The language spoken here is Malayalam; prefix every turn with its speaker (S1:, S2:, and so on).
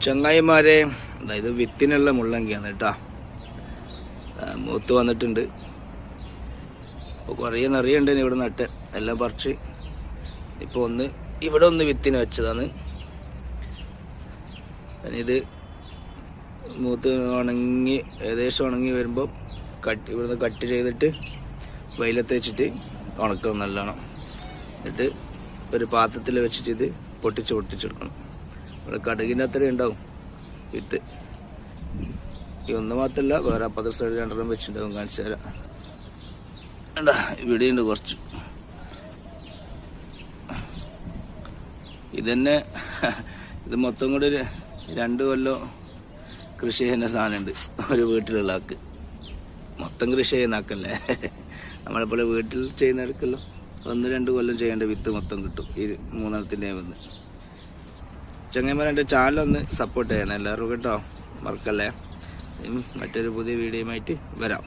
S1: ചങ്ങായിമാരെ, അതായത് വിത്തിനുള്ള മുള്ളങ്കിയാണ് കേട്ടോ. മൂത്ത് വന്നിട്ടുണ്ട്. അപ്പോൾ കുറേ നിറയുണ്ട് ഇവിടെ നട്ട് എല്ലാം പറിച്ച്. ഇപ്പോൾ ഇവിടെ ഒന്ന് വിത്തിന് വെച്ചതാണ്. ഇത് മൂത്ത് ഉണങ്ങി ഏകദേശം ഉണങ്ങി വരുമ്പോൾ ഇവിടുന്ന് കട്ട് ചെയ്തിട്ട് വെയിലത്ത് വെച്ചിട്ട് ഉണക്കണം നല്ലോണം. എന്നിട്ട് ഒരു പാത്രത്തിൽ വെച്ചിട്ട് ഇത് പൊട്ടിച്ചെടുക്കണം. ഇവിടെ കടുകിൻ്റെ അത്രയും ഉണ്ടാവും വിത്ത്. ഈ ഒന്ന് മാത്രമല്ല, വേറെ അപ്പുറത്തെ സൈഡ് രണ്ടെണ്ണം വെച്ചിട്ടുണ്ടാവും. കാണിച്ചു തരാം. വേണ്ട, ഇവിടെയുണ്ട് കുറച്ച്. ഇതന്നെ ഇത് മൊത്തം കൂടി 2 കൊല്ലം കൃഷി ചെയ്യുന്ന സാധനമുണ്ട് ഒരു വീട്ടിലുള്ള ആൾക്ക്. മൊത്തം കൃഷി ചെയ്യുന്ന ആക്കല്ലേ. നമ്മളെപ്പോലെ വീട്ടിൽ ചെയ്യുന്നവർക്കല്ലോ 1-2 കൊല്ലം ചെയ്യേണ്ട വിത്ത് മൊത്തം കിട്ടും ഈ 3 വന്ന്. ചങ്ങന്മാർ എൻ്റെ ചാനലൊന്ന് സപ്പോർട്ട് ചെയ്യണം എല്ലാവരും കേട്ടോ, മറക്കല്ലേ. മറ്റൊരു പുതിയ വീഡിയോയുമായിട്ട് വരാം.